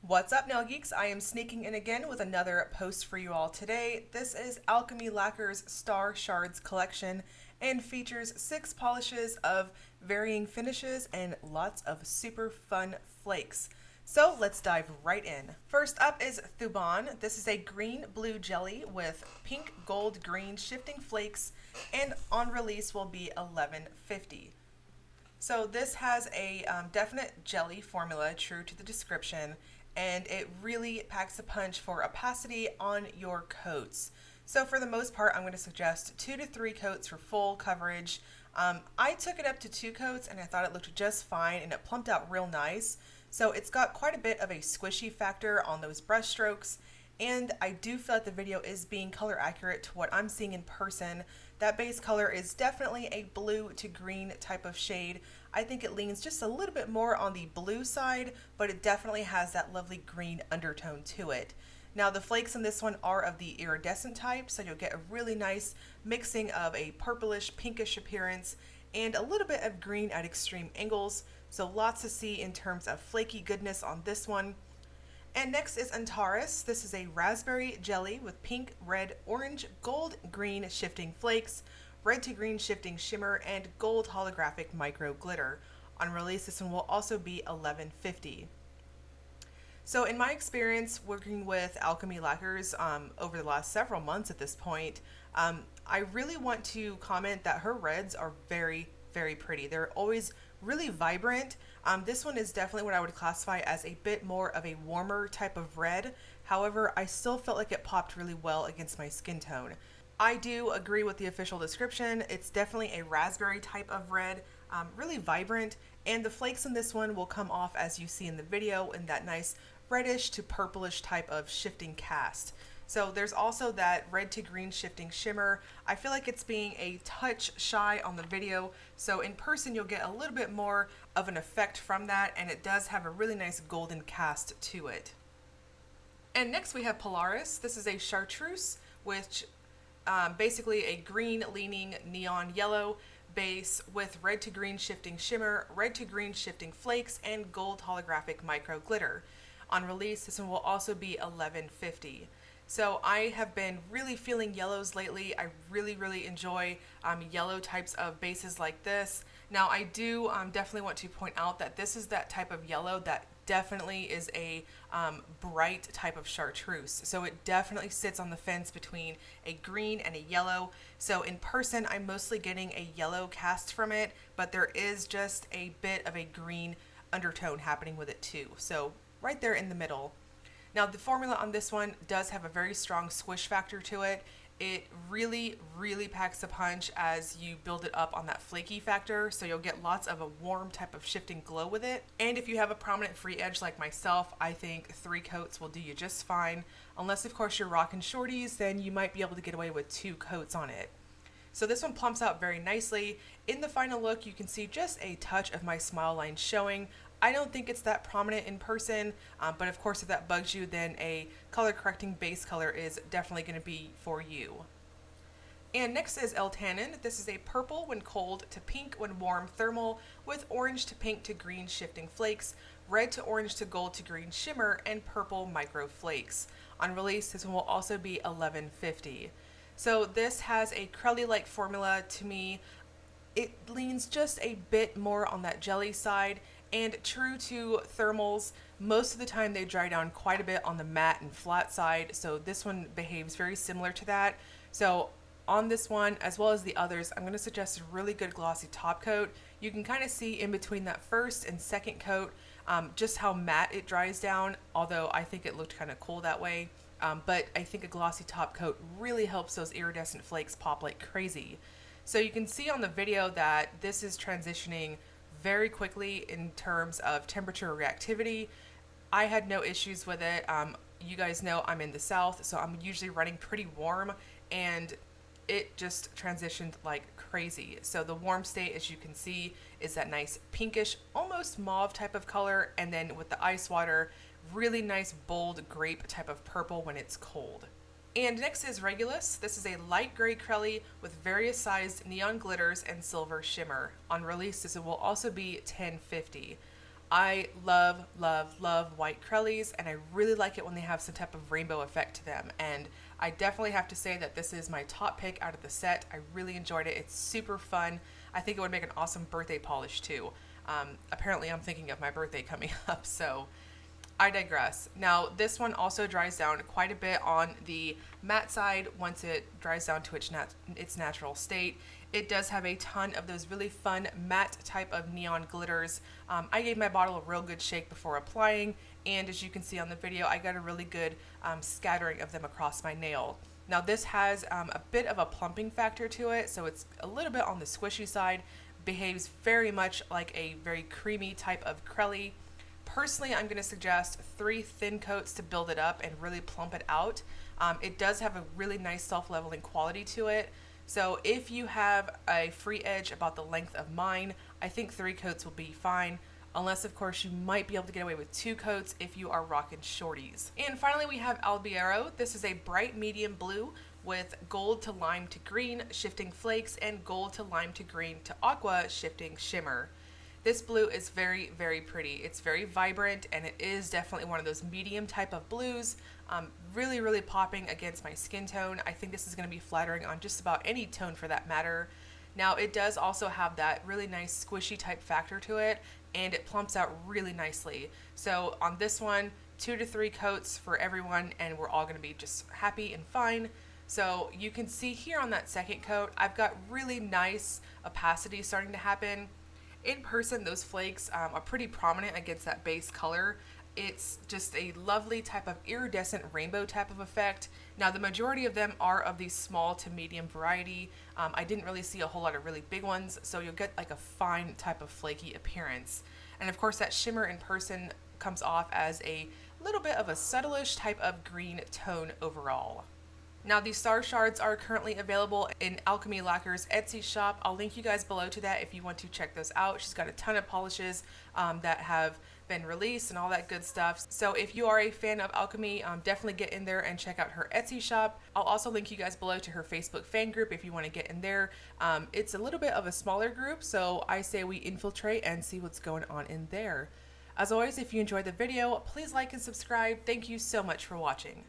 What's up, Nail Geeks? I am sneaking in again with another post for you all today. This is Alchemy Lacquers Star Shards collection and features 6 polishes of varying finishes and lots of super fun flakes. So let's dive right in. First up is Fubon. This is a green-blue jelly with pink, gold, green shifting flakes, and on release will be $11.50. So this has a definite jelly formula, true to the description, and it really packs a punch for opacity on your coats. So for the most part, I'm going to suggest 2 to 3 coats for full coverage. I took it up to 2 coats and I thought it looked just fine and it plumped out real nice. So it's got quite a bit of a squishy factor on those brush strokes, and I do feel like the video is being color accurate to what I'm seeing in person. That base color is definitely a blue to green type of shade. I think it leans just a little bit more on the blue side, but it definitely has that lovely green undertone to it. Now the flakes in this one are of the iridescent type, so you'll get a really nice mixing of a purplish, pinkish appearance and a little bit of green at extreme angles. So lots to see in terms of flaky goodness on this one. And next is Isnt Aris. This is a raspberry jelly with pink, red, orange, gold, green shifting flakes, red to green shifting shimmer, and gold holographic micro glitter. On release, this one will also be $11.50. So in my experience working with Alchemy Lacquers over the last several months at this point, I really want to comment that her reds are very, very pretty. They're always really vibrant. This one is definitely what I would classify as a bit more of a warmer type of red. However, I still felt like it popped really well against my skin tone. I do agree with the official description. It's definitely a raspberry type of red, really vibrant, and the flakes in this one will come off as you see in the video in that nice reddish to purplish type of shifting cast. So there's also that red to green shifting shimmer. I feel like it's being a touch shy on the video, so in person you'll get a little bit more of an effect from that, and it does have a really nice golden cast to it. And next we have Polaris. This is a chartreuse, which basically a green leaning neon yellow base with red to green shifting shimmer, red to green shifting flakes, and gold holographic micro glitter. On release, this one will also be $11.50. So I have been really feeling yellows lately. I really enjoy yellow types of bases like this. Now I do definitely want to point out that this is that type of yellow that definitely is a bright type of chartreuse. So it definitely sits on the fence between a green and a yellow. So in person, I'm mostly getting a yellow cast from it, but there is just a bit of a green undertone happening with it too. So right there in the middle. Now the formula on this one does have a very strong squish factor to it. It really packs a punch as you build it up on that flaky factor, so you'll get lots of a warm type of shifting glow with it. And if you have a prominent free edge like myself, I think 3 coats will do you just fine. Unless of course you're rocking shorties, then you might be able to get away with 2 coats on it. So this one plumps out very nicely. In the final look, you can see just a touch of my smile line showing. I don't think it's that prominent in person, but of course if that bugs you, then a color correcting base color is definitely going to be for you. And next is El Tannin. This is a purple when cold to pink when warm thermal with orange to pink to green shifting flakes, red to orange to gold to green shimmer, and purple micro flakes. On release, this one will also be $11.50. So this has a crelly-like formula to me. It leans just a bit more on that jelly side, and true to thermals, most of the time they dry down quite a bit on the matte and flat side, so this one behaves very similar to that. So on this one, as well as the others, I'm going to suggest a really good glossy top coat. You can kind of see in between that first and second coat just how matte it dries down, although I think it looked kind of cool that way. But I think a glossy top coat really helps those iridescent flakes pop like crazy. So you can see on the video that this is transitioning very quickly in terms of temperature reactivity. I had no issues with it. You guys know I'm in the south, so I'm usually running pretty warm, and it just transitioned like crazy. So the warm state, as you can see, is that nice pinkish, almost mauve type of color, and then with the ice water, really nice bold grape type of purple when it's cold. And next is Regulus. This is a light gray crelly with various sized neon glitters and silver shimmer. On release, this will also be $10.50. I love, love, love white Krellies, and I really like it when they have some type of rainbow effect to them. And I definitely have to say that this is my top pick out of the set. I really enjoyed it. It's super fun. I think it would make an awesome birthday polish too. Apparently I'm thinking of my birthday coming up, so I digress. Now, this one also dries down quite a bit on the matte side once it dries down to its natural state. It does have a ton of those really fun matte type of neon glitters. I gave my bottle a real good shake before applying, and as you can see on the video, I got a really good scattering of them across my nail. Now, this has a bit of a plumping factor to it, so it's a little bit on the squishy side, behaves very much like a very creamy type of Krelly. Personally, I'm going to suggest 3 thin coats to build it up and really plump it out. It does have a really nice self-leveling quality to it. So if you have a free edge about the length of mine, I think 3 coats will be fine. Unless, of course, you might be able to get away with 2 coats if you are rocking shorties. And finally, we have Albiero. This is a bright medium blue with gold to lime to green shifting flakes and gold to lime to green to aqua shifting shimmer. This blue is very, very pretty. It's very vibrant, and it is definitely one of those medium type of blues. Really, really popping against my skin tone. I think this is going to be flattering on just about any tone for that matter. Now, it does also have that really nice squishy type factor to it, and it plumps out really nicely. So on this one, 2 to 3 coats for everyone, and we're all going to be just happy and fine. So you can see here on that second coat, I've got really nice opacity starting to happen. In person, those flakes are pretty prominent against that base color. It's just a lovely type of iridescent rainbow type of effect. Now, the majority of them are of the small to medium variety. I didn't really see a whole lot of really big ones, so you'll get like a fine type of flaky appearance. And of course, that shimmer in person comes off as a little bit of a subtleish type of green tone overall. Now, these star shards are currently available in Alchemy Lacquers Etsy shop. I'll link you guys below to that if you want to check those out. She's got a ton of polishes that have been released and all that good stuff. So if you are a fan of Alchemy, definitely get in there and check out her Etsy shop. I'll also link you guys below to her Facebook fan group if you want to get in there. It's a little bit of a smaller group, so I say we infiltrate and see what's going on in there. As always, if you enjoyed the video, please like and subscribe. Thank you so much for watching.